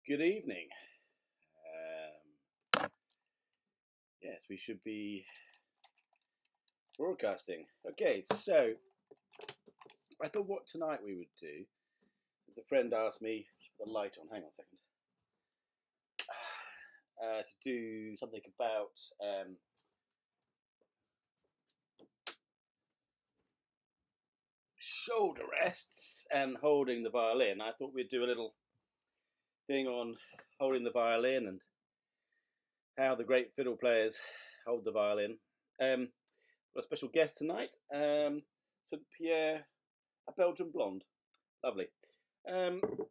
Good evening. Yes, we should be broadcasting. Okay, so I thought what tonight we would do, as a friend asked me, put the light on, hang on a second, to do something about shoulder rests and holding the violin. I thought we'd do a little thing on holding the violin and how the great fiddle players hold the violin. Got a special guest tonight, St. Pierre, a Belgian blonde. Lovely.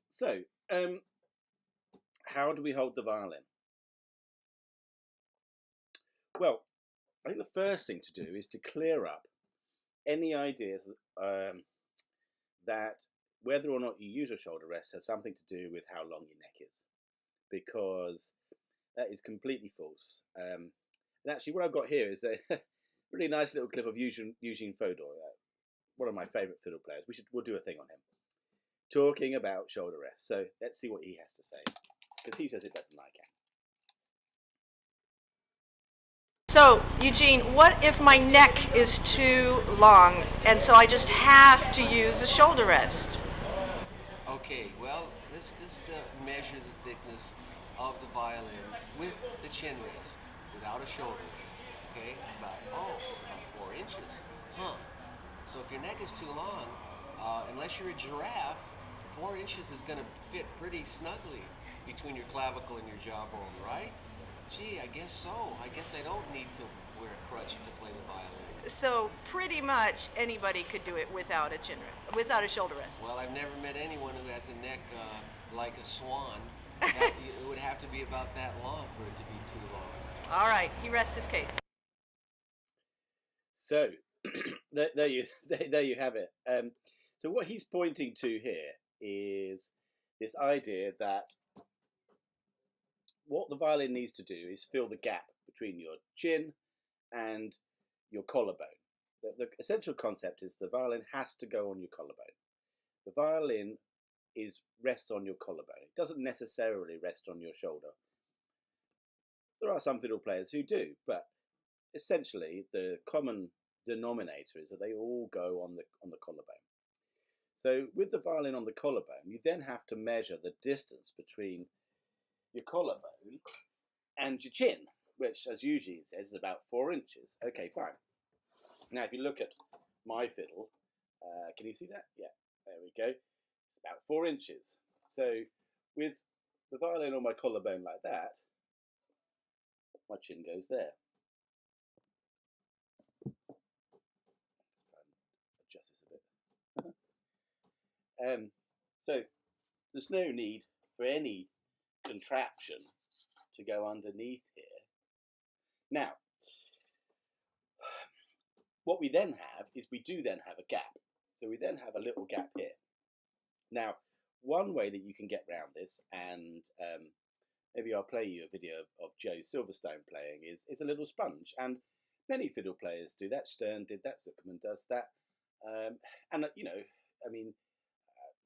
So, how do we hold the violin? Well, I think the first thing to do is to clear up any ideas that whether or not you use a shoulder rest has something to do with how long your neck is, because that is completely false. And actually, what I've got here is a really nice little clip of Eugene Fodor, one of my favourite fiddle players. We'll do a thing on him, talking about shoulder rest. So let's see what he has to say, because he says it better than I can. So, Eugene, what if my neck is too long, and so I just have to use the shoulder rest? Okay, well, let's just measure the thickness of the violin with the chin rest, without a shoulder rest. Okay, about 4 inches. So if your neck is too long, unless you're a giraffe, 4 inches is going to fit pretty snugly between your clavicle and your jawbone, right? Gee, I guess so. I guess I don't need to wear a crutch to play the violin. So pretty much anybody could do it without a without a shoulder rest. Well, I've never met anyone who has a neck like a swan. It would have to be about that long for it to be too long. All right, he rests his case. So there you have it. So what he's pointing to here is this idea that what the violin needs to do is fill the gap between your chin and your collarbone. The essential concept is the violin has to go on your collarbone. The violin rests on your collarbone. It doesn't necessarily rest on your shoulder. There are some fiddle players who do, but essentially the common denominator is that they all go on the collarbone. So with the violin on the collarbone, you then have to measure the distance between your collarbone and your chin, which, as Eugene says, is about 4 inches. Okay, fine. Now, if you look at my fiddle, can you see that? Yeah, there we go. It's about 4 inches. So with the violin on my collarbone like that, my chin goes there. Adjust this a bit. So there's no need for any contraption to go underneath here. Now, what we then have is we do then have a gap. So we then have a little gap here. Now, one way that you can get around this, and maybe I'll play you a video of Joe Silverstone playing, is a little sponge. And many fiddle players do that. Stern did that, Zuckerman does that. And, you know, I mean,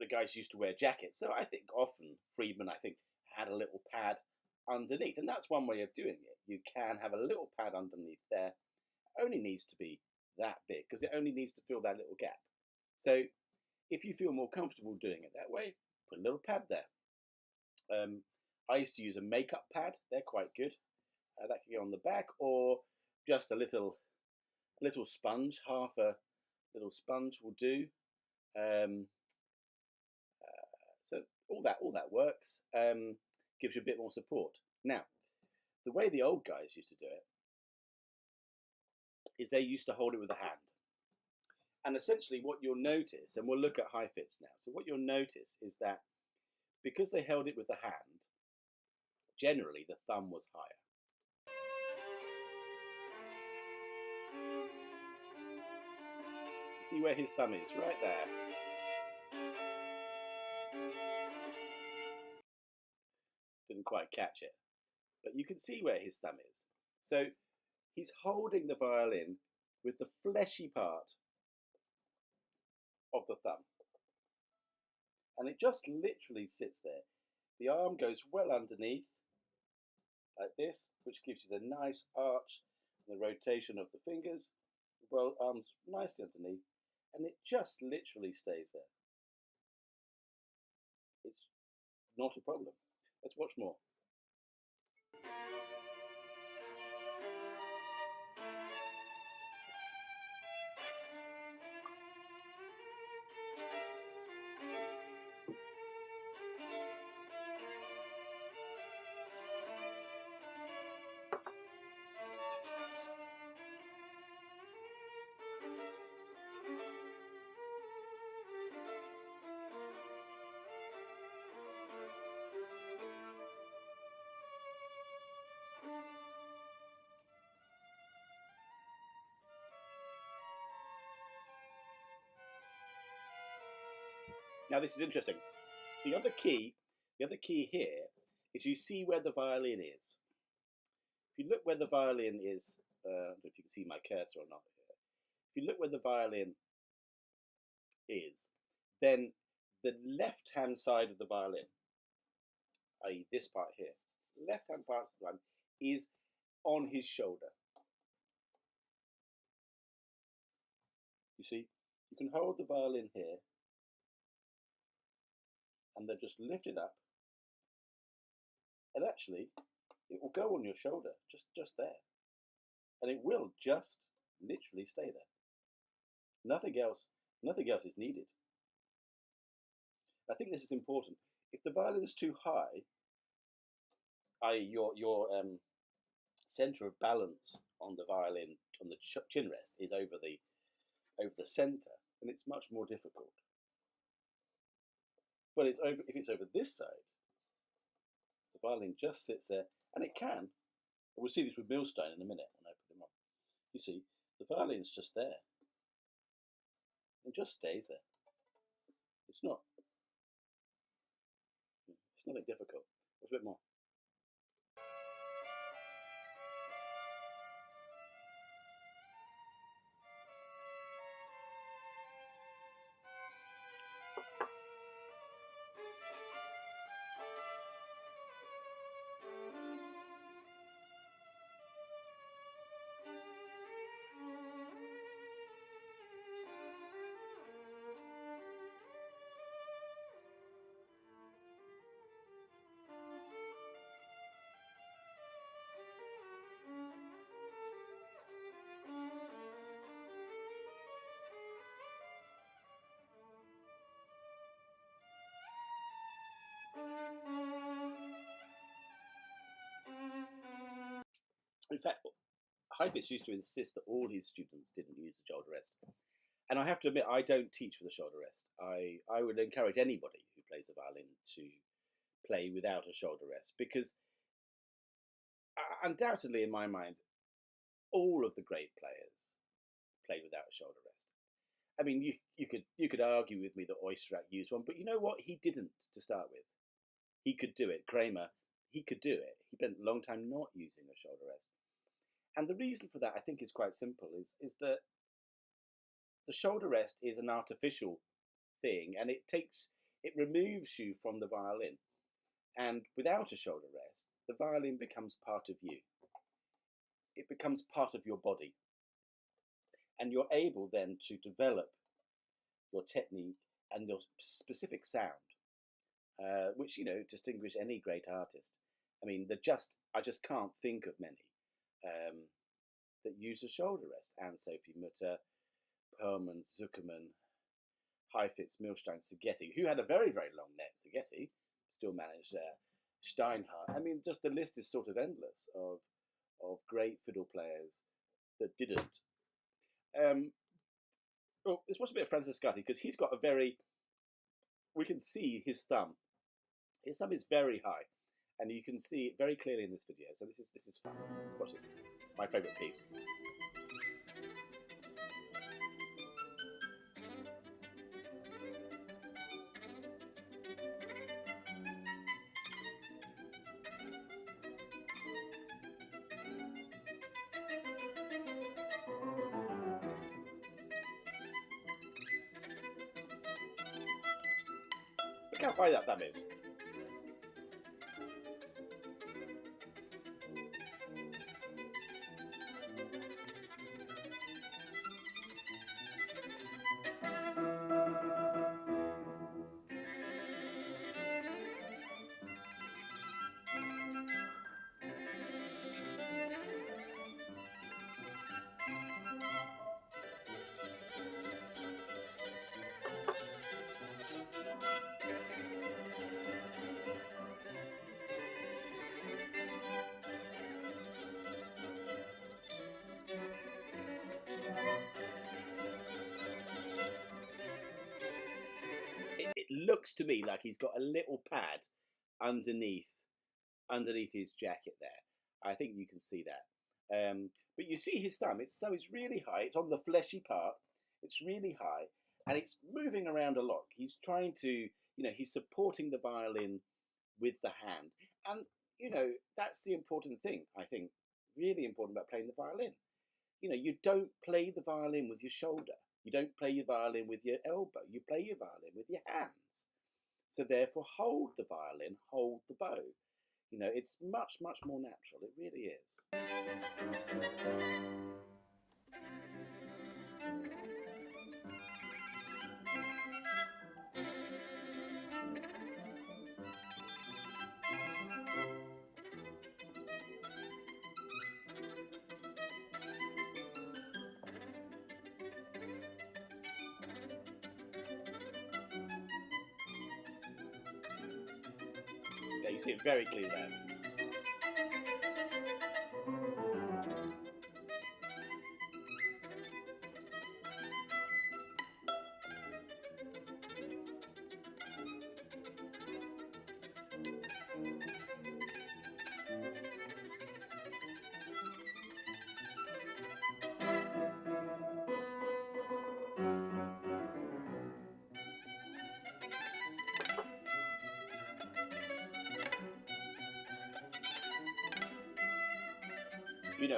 the guys used to wear jackets. So I think often Friedman, had a little pad underneath. And that's one way of doing it. You can have a little pad underneath there. It only needs to be that big because it only needs to fill that little gap. So if you feel more comfortable doing it that way, put a little pad there. I used to use a makeup pad. They're quite good. That can go on the back, or just a little sponge. Half a little sponge will do. So all that works. Gives you a bit more support. Now, the way the old guys used to do it is they used to hold it with a hand. And essentially what you'll notice, and we'll look at high fits now, so what you'll notice is that because they held it with the hand, generally the thumb was higher. See where his thumb is? Right there. Didn't quite catch it, but you can see where his thumb is. So he's holding the violin with the fleshy part of the thumb, and it just literally sits there. The arm goes well underneath, like this, which gives you the nice arch and the rotation of the fingers. Well, arms nicely underneath, and it just literally stays there. It's not a problem. Let's watch more. Now this is interesting. The other key here is you see where the violin is. If you look where the violin is, I don't know if you can see my cursor or not. If you look where the violin is, then the left-hand side of the violin, i.e. this part here, left-hand part of the violin is on his shoulder. You see, you can hold the violin here and then just lift it up, and actually it will go on your shoulder, just there, and it will just literally stay there. Nothing else is needed. I think this is important. If the violin is too high, i.e. your center of balance on the violin, on the chin rest, is over the center, then it's much more difficult. But if it's over this side, the violin just sits there, and it can. We'll see this with Millstone in a minute when I put him on. You see, the violin's just there. It just stays there. It's nothing difficult. Watch a bit more. In fact, Heifetz used to insist that all his students didn't use the shoulder rest. And I have to admit, I don't teach with a shoulder rest. I would encourage anybody who plays a violin to play without a shoulder rest, because undoubtedly, in my mind, all of the great players played without a shoulder rest. I mean, you could argue with me that Oistrakh used one, but you know what? He didn't to start with. He could do it. Kramer, he could do it. He spent a long time not using a shoulder rest. And the reason for that, I think, is quite simple, is that the shoulder rest is an artificial thing, and it removes you from the violin. And without a shoulder rest, the violin becomes part of you. It becomes part of your body. And you're able then to develop your technique and your specific sound, which, distinguish any great artist. I mean, I just can't think of many that use a shoulder rest. And Sophie Mutter, Perlman, Zuckerman, Heifetz, Millstein, Szigeti, who had a very, very long neck. Szigeti still managed Steinhardt. I mean, just the list is sort of endless of great fiddle players that didn't. Let's watch a bit of Francescatti, because he's got we can see his thumb. His thumb is very high, and you can see it very clearly in this video. So this is fun. Let's watch this. My favourite piece. Look how high that thumb is. It looks to me like he's got a little pad underneath his jacket there. I think you can see that. But you see his thumb. It's really high. It's on the fleshy part. It's really high, and it's moving around a lot. He's trying to, he's supporting the violin with the hand, and that's the important thing. I think really important about playing the violin. You don't play the violin with your shoulder. You don't play your violin with your elbow. You play your violin with your hands. So therefore, hold the violin, hold the bow. It's much, much more natural. It really is. Yeah, you see it very clearly there.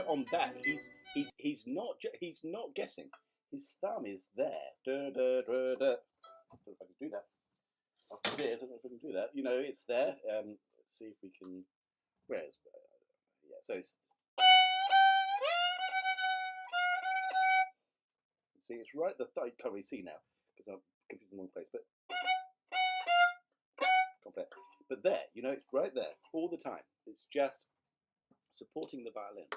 On that, he's not guessing. His thumb is there. Da, da, da, da. I don't know if I can do that. After this, I don't know if I can do that. It's there. Let's see if we can. Where's? Yeah. So see, it's right. I can't really see now because I'm computer's in the wrong place. But complex. But there, it's right there all the time. It's just supporting the violin.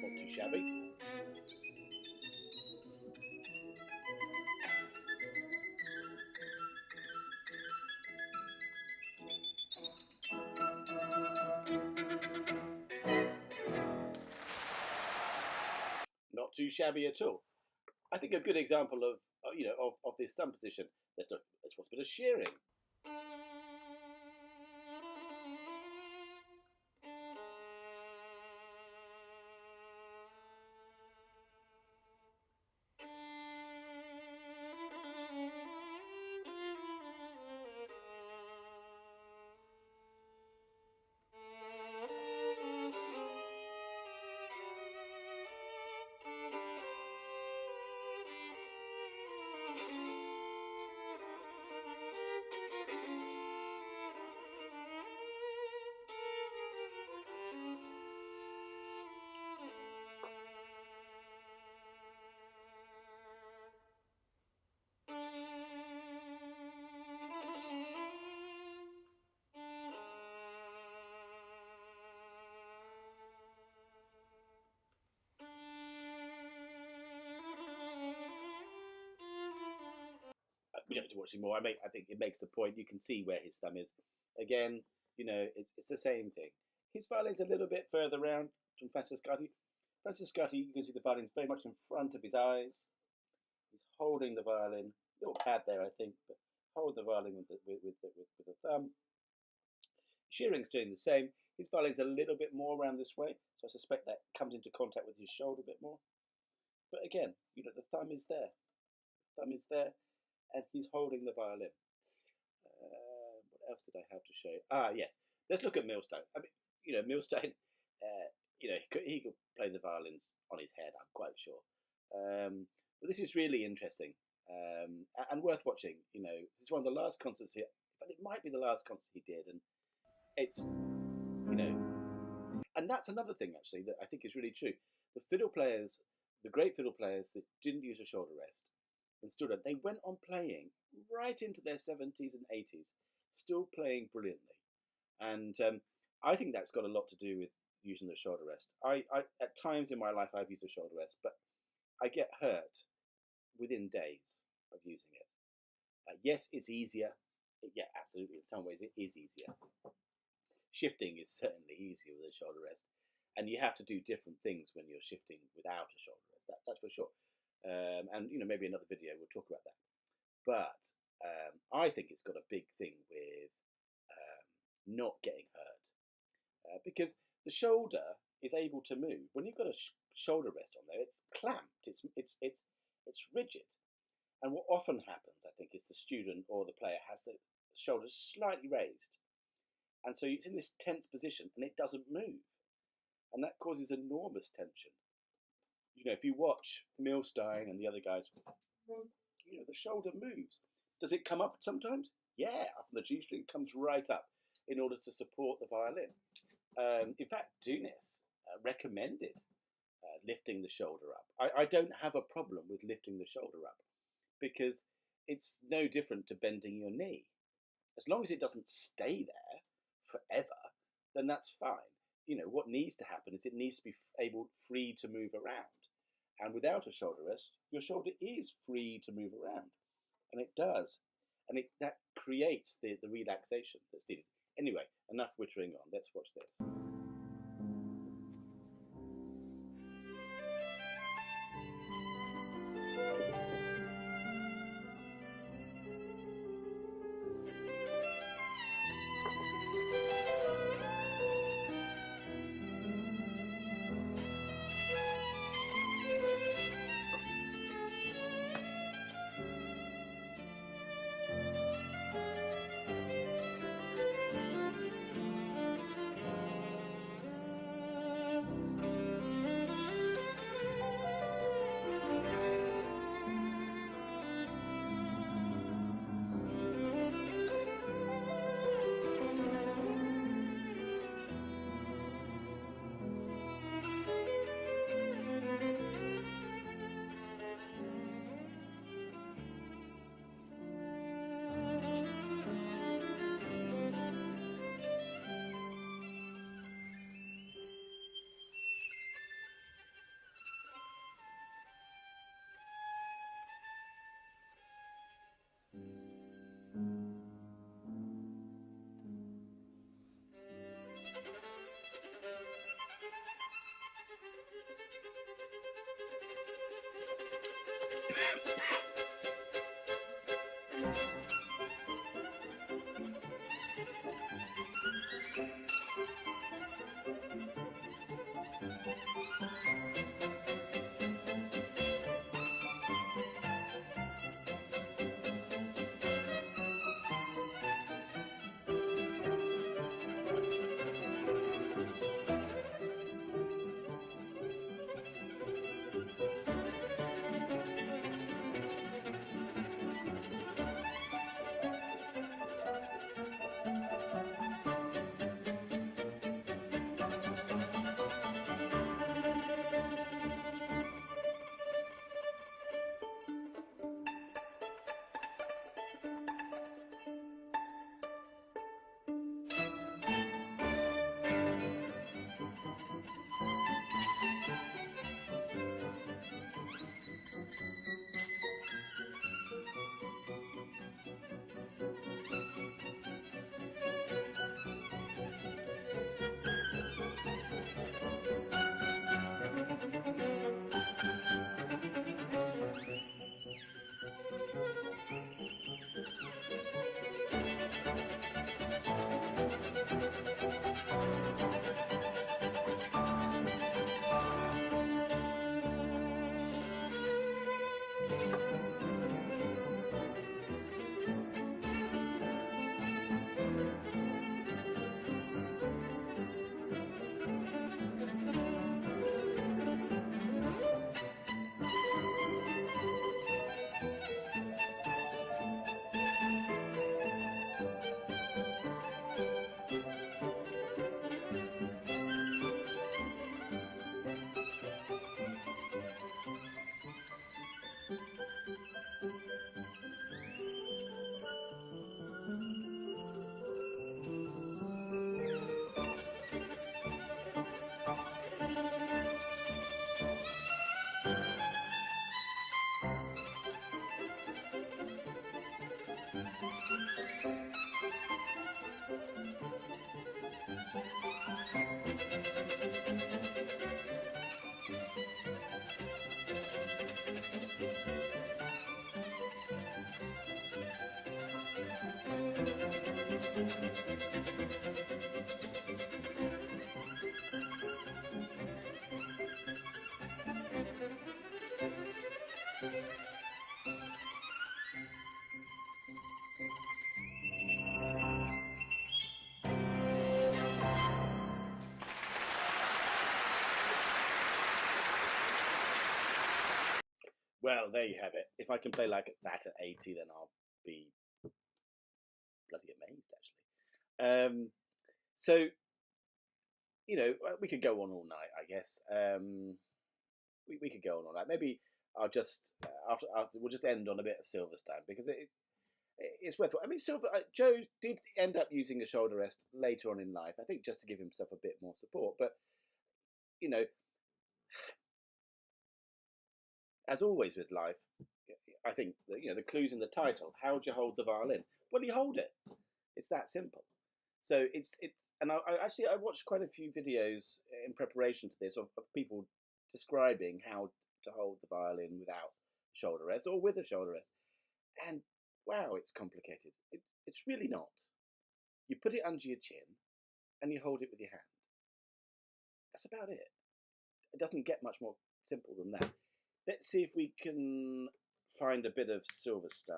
Not too shabby. Not too shabby at all. I think a good example of of this thumb position. Let's watch a bit of shearing. we don't have to watch anymore. I think it makes the point. You can see where his thumb is. Again, it's the same thing. His violin's a little bit further round from Francescatti. Francescatti, you can see the violin's very much in front of his eyes. He's holding the violin. Little pad there, I think, but hold the violin with the thumb. Shearing's doing the same. His violin's a little bit more around this way, so I suspect that comes into contact with his shoulder a bit more. But again, the thumb is there. The thumb is there, and he's holding the violin. What else did I have to show you? Yes. Let's look at Milstein. I mean, Milstein, he could play the violins on his head, I'm quite sure. But this is really interesting and worth watching. This is one of the last concerts here. But it might be the last concert he did, and it's, and that's another thing actually that I think is really true. The fiddle players, the great fiddle players that didn't use a shoulder rest and stood up, they went on playing right into their 70s and 80s, still playing brilliantly. And I think that's got a lot to do with using the shoulder rest. I at times in my life I've used a shoulder rest, but I get hurt within days of using it. Yes, it's easier. Yeah, absolutely. In some ways, it is easier. Shifting is certainly easier with a shoulder rest, and you have to do different things when you're shifting without a shoulder rest. That's for sure. And maybe another video we'll talk about that. But I think it's got a big thing with not getting hurt, because the shoulder is able to move. When you've got a shoulder rest on there, it's clamped. It's rigid. And what often happens, I think, is the student or the player has the shoulders slightly raised. And so it's in this tense position and it doesn't move. And that causes enormous tension. If you watch Milstein and the other guys, the shoulder moves. Does it come up sometimes? Yeah, up the G string, comes right up in order to support the violin. In fact, Dunis recommended lifting the shoulder up. I don't have a problem with lifting the shoulder up, because it's no different to bending your knee. As long as it doesn't stay there forever, then that's fine. What needs to happen is it needs to be free to move around. And without a shoulder rest, your shoulder is free to move around. And it does. And that creates the relaxation that's needed. Anyway, enough wittering on. Let's watch this. Well, there you have it. If I can play like that at 80, then I'll be bloody amazed, actually. So, you know, we could go on all night, I guess. We could go on all night. Maybe I'll just we'll just end on a bit of Silverstone because it's worthwhile. I mean, Joe did end up using a shoulder rest later on in life, I think, just to give himself a bit more support. But you know, as always with life, I think the clue's in the title. How would you hold the violin? Well, you hold it. It's that simple. So and I watched quite a few videos in preparation to this of people describing how to hold the violin without shoulder rest or with a shoulder rest, and wow, it's complicated. It's really not. You put it under your chin and you hold it with your hand. That's about it. It doesn't get much more simple than that. Let's see if we can find a bit of Silverstein,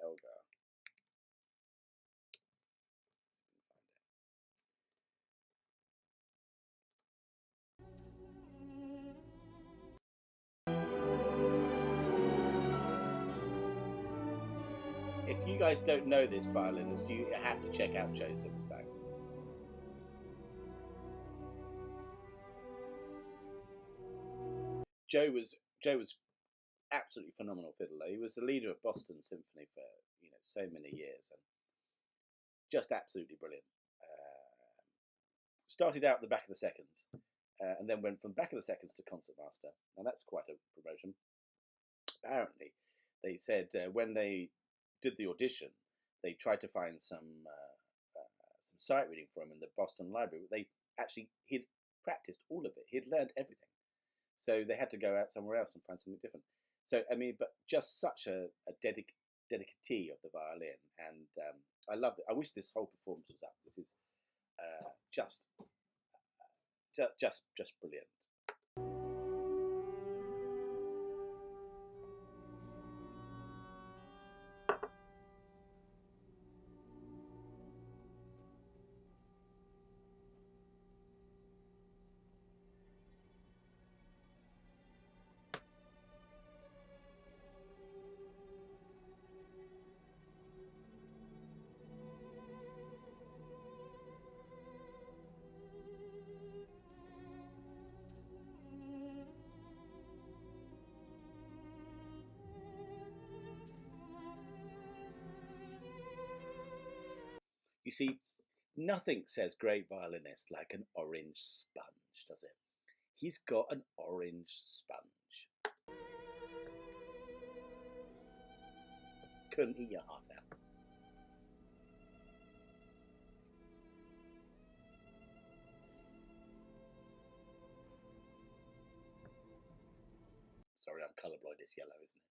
Elgar. If you guys don't know this violinist, you have to check out Joe Silverstein. Joe was absolutely phenomenal fiddler. He was the leader of Boston Symphony for so many years, and just absolutely brilliant. Started out at the back of the seconds, and then went from back of the seconds to concertmaster. Now that's quite a promotion. Apparently, they said when they did the audition, they tried to find some sight reading for him in the Boston Library. He'd practiced all of it. He'd learned everything. So they had to go out somewhere else and find something different. So, I mean, but just such a dedicatee of the violin. And I love it. I wish this whole performance was up. This is just brilliant. You see, nothing says great violinist like an orange sponge, does it? He's got an orange sponge. Couldn't eat your heart out. Sorry, I'm colourblind. It's yellow, isn't it?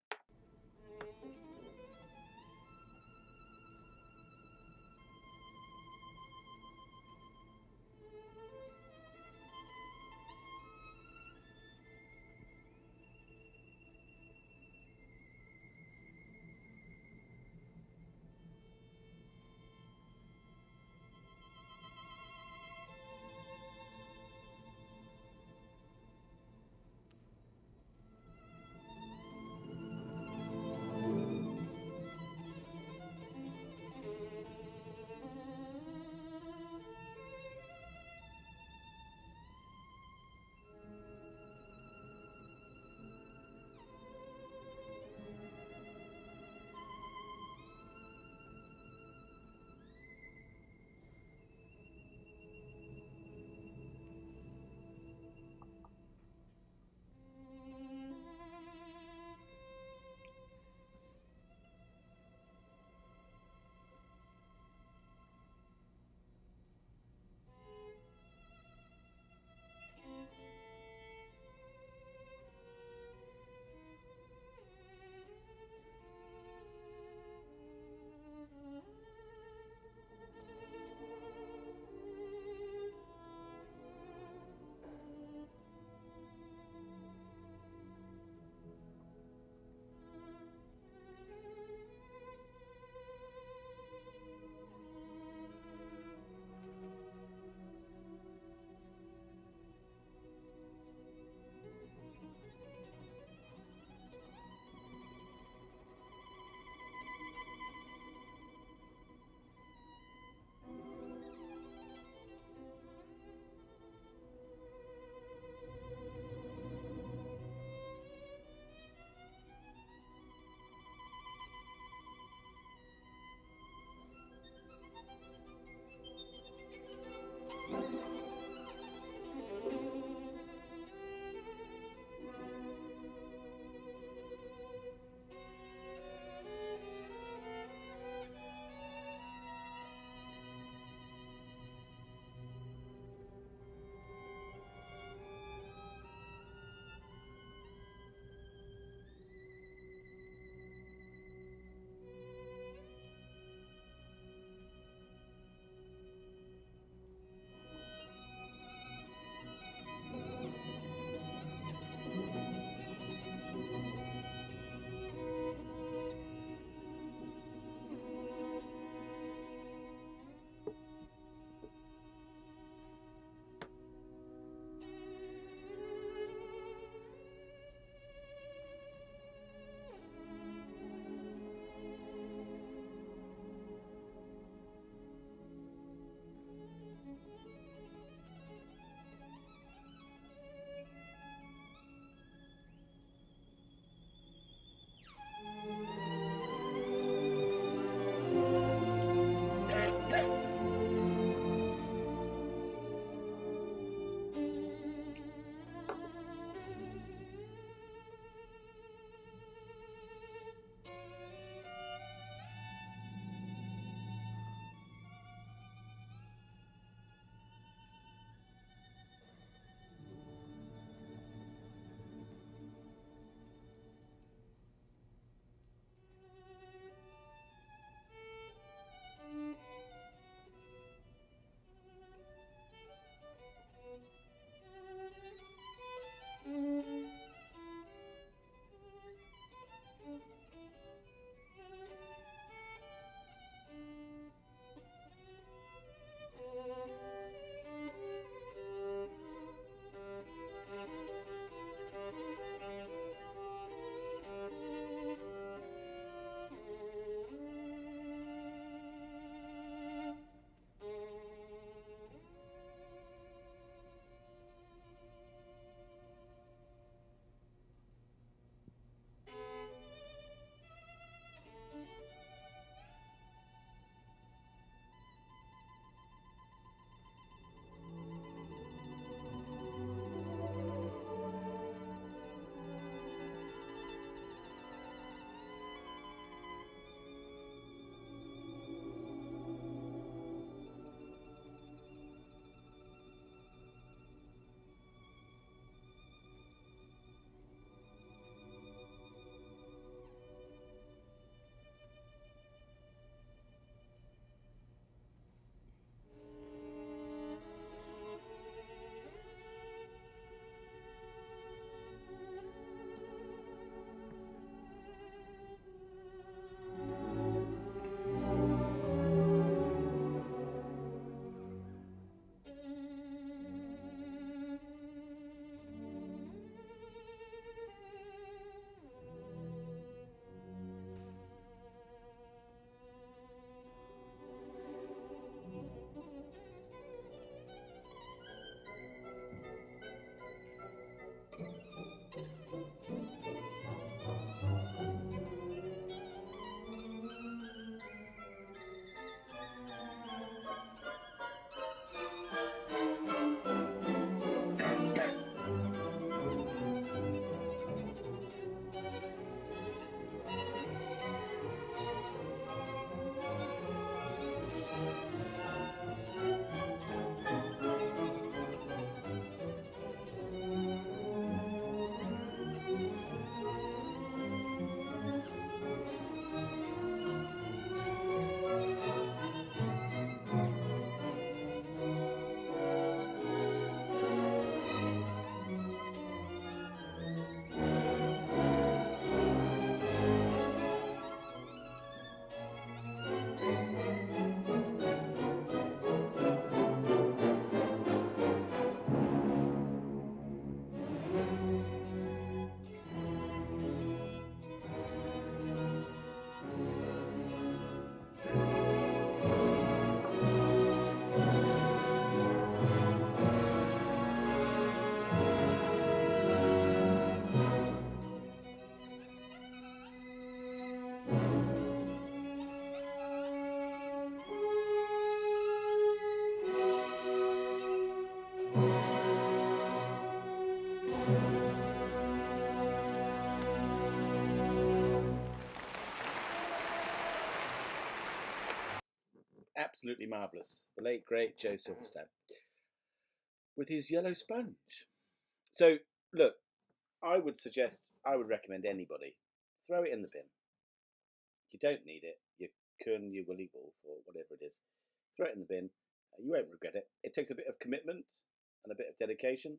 absolutely marvellous. The late, great Joe Silverstone with his yellow sponge. So, look, I would recommend anybody, throw it in the bin. You don't need it. You willy wolf, or whatever it is. Throw it in the bin. You won't regret it. It takes a bit of commitment and a bit of dedication,